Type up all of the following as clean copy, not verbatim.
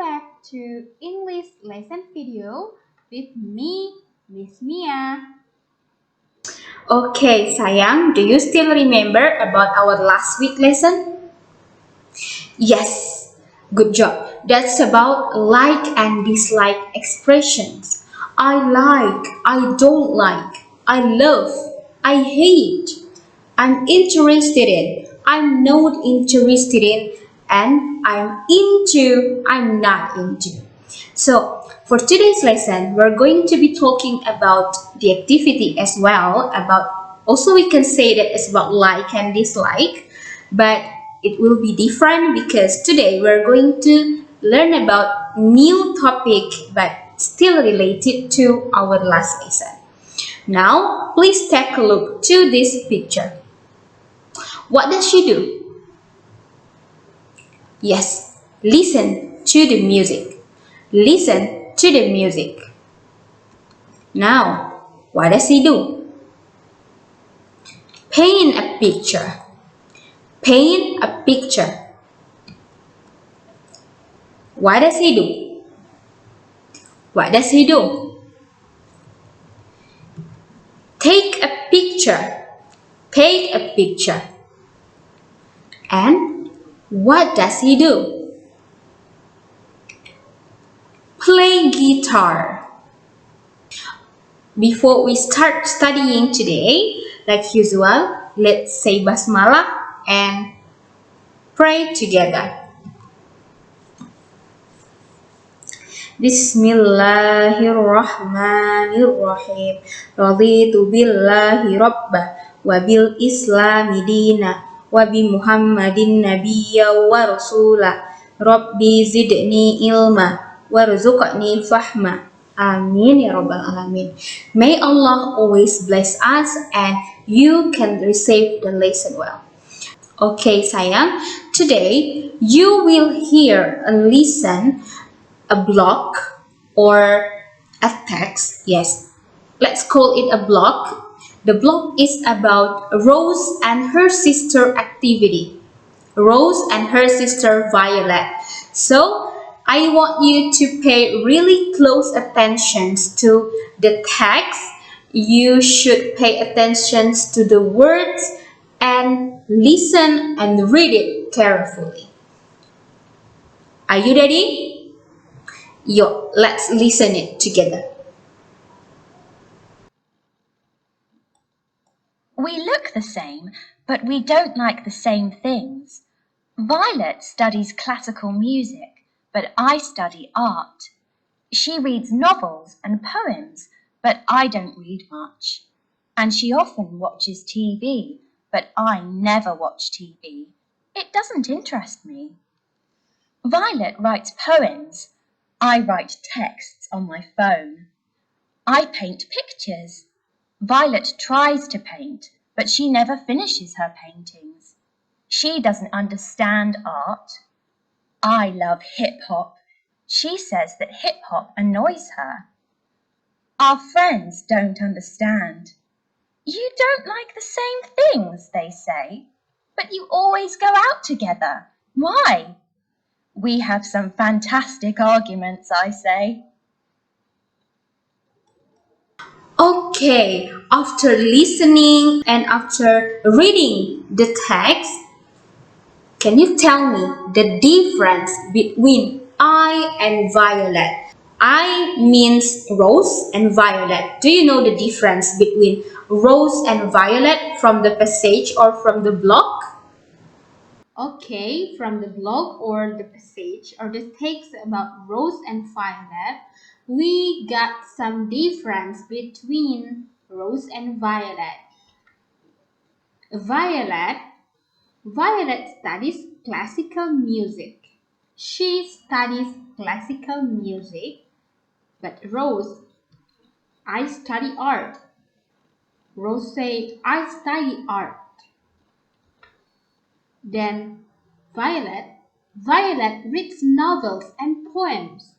back to English lesson video with me, Miss Mia. Okay, sayang, do you still remember about our last week lesson? Yes, good job. That's about like and dislike expressions. I like, I don't like, I love, I hate, I'm interested in, I'm not interested in, and I'm into, I'm not into. So, for today's lesson, we're going to be talking about the activity as well. Also we can say that it's about like and dislike, but it will be different because today we're going to learn about new topic but still related to our last lesson. Now, please take a look to this picture. What does she do? Yes, listen to the music. Listen to the music. Now, what does he do? Paint a picture. Paint a picture. What does he do? What does he do? Take a picture. Paint a picture. And what does he do? Play guitar. Before we start studying today, like usual, let's say basmalah and pray together. Bismillahirrahmanirrahim. Raditu billahi rabba wa bil islami dina wa bi muhammadin nabiyya wa rasula. Rabbi zidni ilma warzuqni fahma. Amin ya rabbal alamin. May Allah always bless us and you can receive the lesson well. Okay, sayang. Today you will hear and listen a block or a text. Yes, let's call it a block. The block is about Rose and her sister activity. Rose and her sister Violet. So I want you to pay really close attention to the text. You should pay attention to the words and listen and read it carefully. Are you ready? Yo, let's listen it together. We look the same, but we don't like the same things. Violet studies classical music, but I study art. She reads novels and poems, but I don't read much. And she often watches TV, but I never watch TV. It doesn't interest me. Violet writes poems. I write texts on my phone. I paint pictures. Violet tries to paint, but she never finishes her paintings. She doesn't understand art. I love hip-hop. She says that hip-hop annoys her. Our friends don't understand. You don't like the same things, they say, but you always go out together. Why? We have some fantastic arguments, I say. Okay, after listening and after reading the text, can you tell me the difference between I and Violet? I means Rose and Violet. Do you know the difference between Rose and Violet from the passage or from the blog? Okay, from the blog or the passage or the text about Rose and Violet, we got some difference between Rose and Violet. Violet Violet studies classical music. She studies classical music, but Rose, I study art. Rose said, I study art. Then Violet reads novels and poems.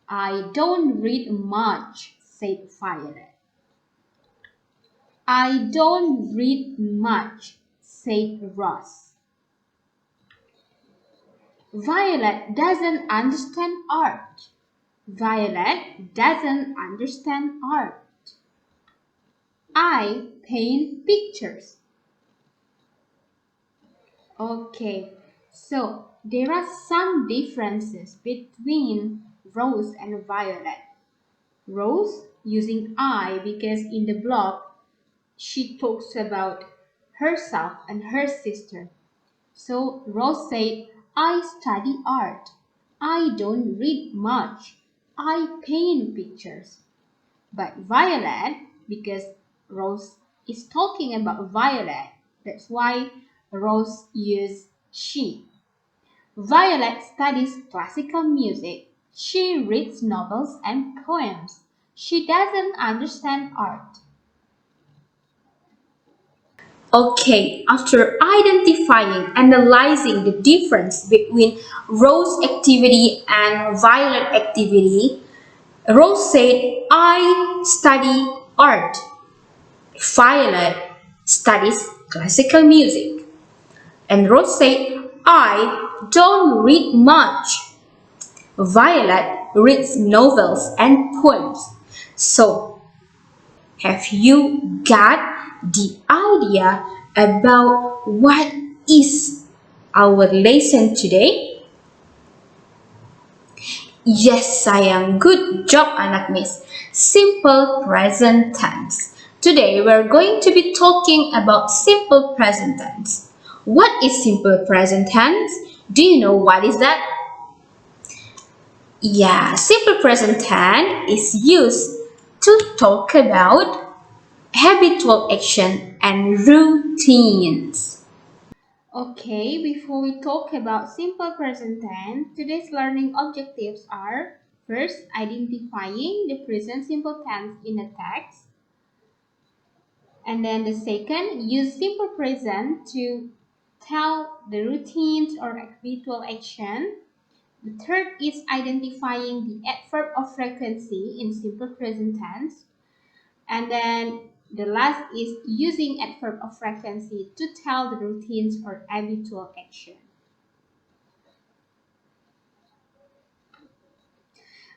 I don't read much, said Violet. I don't read much, said Rose. Violet doesn't understand art. Violet doesn't understand art. I paint pictures. Okay, so there are some differences between Rose and Violet. Rose using I because in the blog she talks about herself and her sister. So Rose said, I study art. I don't read much. I paint pictures. But Violet, because Rose is talking about Violet, that's why Rose used she. Violet studies classical music. She reads novels and poems. She doesn't understand art. Okay, after identifying, analyzing the difference between Rose activity and Violet activity, Rose said, I study art. Violet studies classical music. And Rose said, I don't read much. Violet reads novels and poems. So, have you got the idea about what is our lesson today? Yes, sayang. Good job, anak miss. Simple present tense. Today, we're going to be talking about simple present tense. What is simple present tense? Do you know what is that? Yeah, simple present tense is used to talk about habitual action and routines. Okay, before we talk about simple present tense, today's learning objectives are first, identifying the present simple tense in a text. And then the second, use simple present to tell the routines or habitual action. The third is identifying the adverb of frequency in simple present tense. And then the last is using adverb of frequency to tell the routines or habitual action.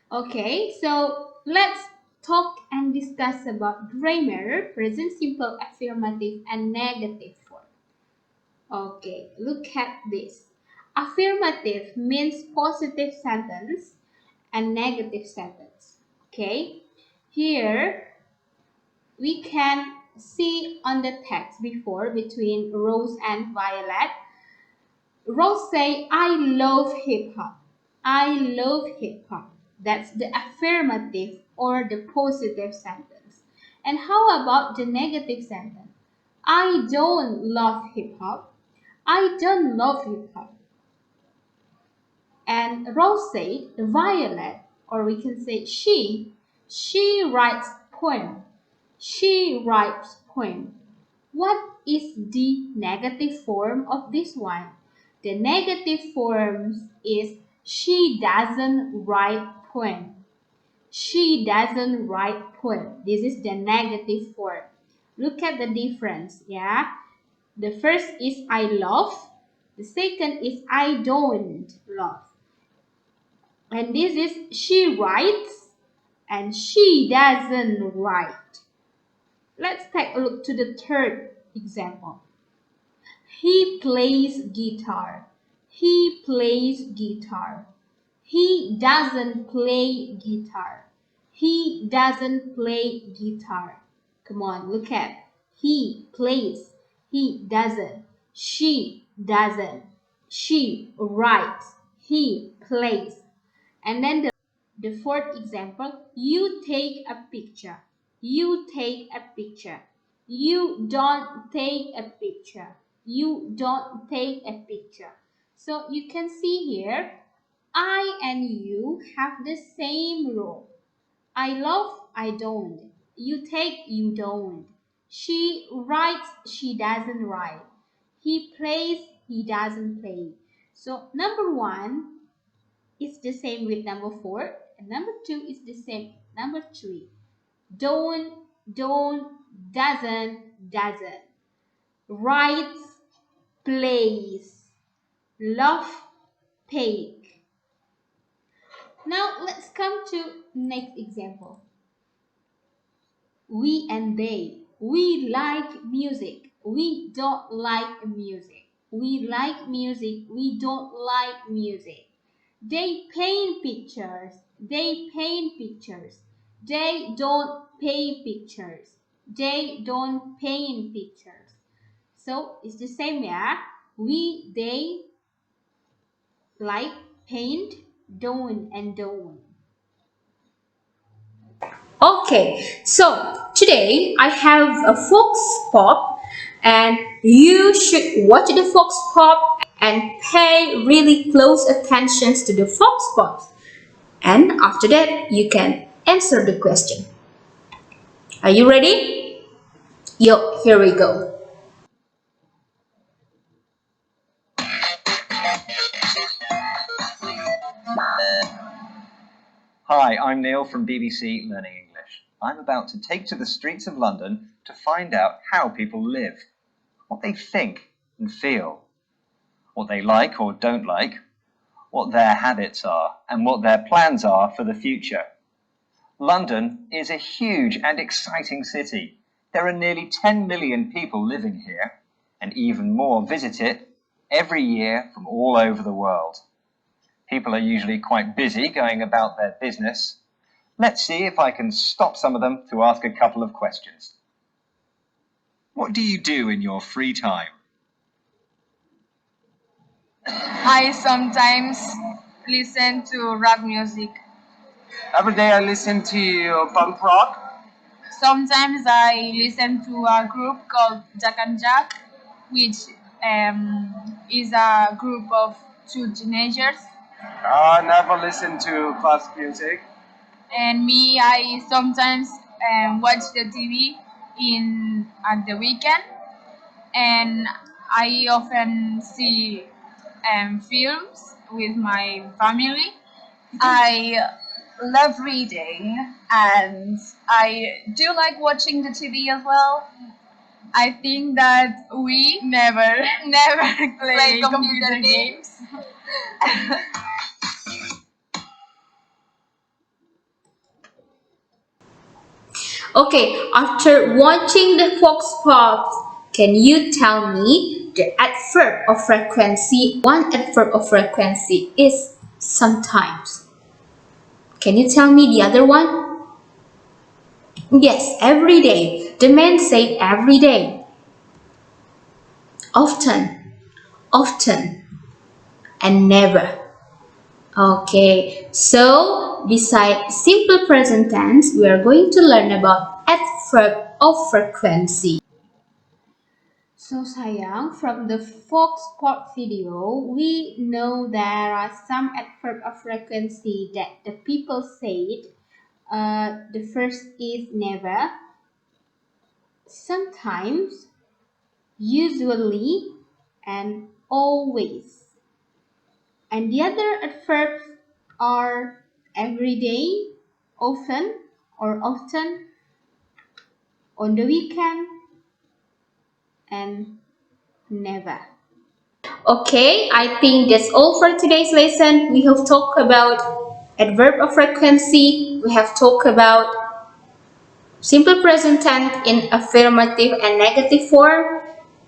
Okay, so let's talk and discuss about grammar, present simple, affirmative, and negative form. Okay, look at this. Affirmative means positive sentence and negative sentence. Okay, here we can see on the text before between Rose and Violet. Rose say, I love hip hop. I love hip hop. That's the affirmative or the positive sentence. And how about the negative sentence? I don't love hip hop. I don't love hip hop. And Rose said, Violet, or we can say she writes poem. She writes poem. What is the negative form of this one? The negative form is she doesn't write poem. She doesn't write poem. This is the negative form. Look at the difference, yeah? The first is I love. The second is I don't love. And this is she writes and she doesn't write. Let's take a look to the third example. He plays guitar. He plays guitar. He doesn't play guitar. He doesn't play guitar. Come on, look at. He plays. He doesn't. She doesn't. She writes. He plays. And then the fourth example, you take a picture. You take a picture. You don't take a picture. You don't take a picture. So you can see here, I and you have the same rule. I love, I don't. You take, you don't. She writes, she doesn't write. He plays, he doesn't play. So number one, is the same with number 4 and number 2 is the same number 3. Don't, doesn't, writes, plays, love, take. Now let's come to next example. We and they. We like music. We don't like music. We like music. We don't like music. They paint pictures. They paint pictures. They don't paint pictures. They don't paint pictures. So it's the same, yeah. We, they, like, paint, don't, and don't. Okay, so today I have a fox pop, and you should watch the fox pop and pay really close attention to the fox pop. And after that, you can answer the question. Are you ready? Yo, here we go. Hi, I'm Neil from BBC Learning English. I'm about to take to the streets of London to find out how people live, what they think and feel, what they like or don't like, what their habits are, and what their plans are for the future. London is a huge and exciting city. There are nearly 10 million people living here, and even more visit it every year from all over the world. People are usually quite busy going about their business. Let's see if I can stop some of them to ask a couple of questions. What do you do in your free time? I sometimes listen to rap music. Every day I listen to punk rock. Sometimes I listen to a group called Jack and Jack, which is a group of two teenagers. I never listen to classic music. And me, I sometimes watch the TV in at the weekend, and I often see films with my family. I love reading and I do like watching the TV as well. I think that we never play computer games. Okay, after watching the fox pops, can you tell me the adverb of frequency? One adverb of frequency is sometimes. Can you tell me the other one? Yes, every day. The man said every day. Often, often, and never. Okay, so beside simple present tense, we are going to learn about adverb of frequency. So sayang, from the Fox Sport video, we know there are some adverb of frequency that the people said. The first is never, sometimes, usually, and always. And the other adverbs are everyday, often or often, on the weekend, and never. Okay, I think that's all for today's lesson. We have talked about adverb of frequency. We have talked about simple present tense in affirmative and negative form.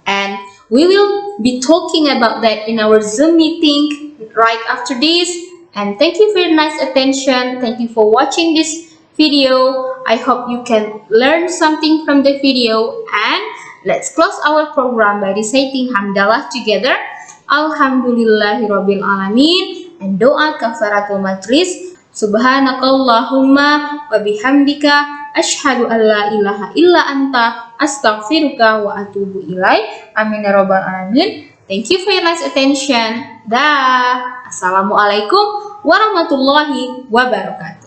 And we will be talking about that in our Zoom meeting right after this. And thank you for your nice attention. Thank you for watching this video. I hope you can learn something from the video. And let's close our program by reciting hamdalah together. Alhamdulillahirabbil alamin, and doa kafaratul majlis. Subhanakallahumma wa bihamdika asyhadu an la ilaha illa anta astaghfiruka wa atubu ilaik. Amin ya rabbal alamin. Thank you for your nice attention. Dah. Assalamualaikum warahmatullahi wabarakatuh.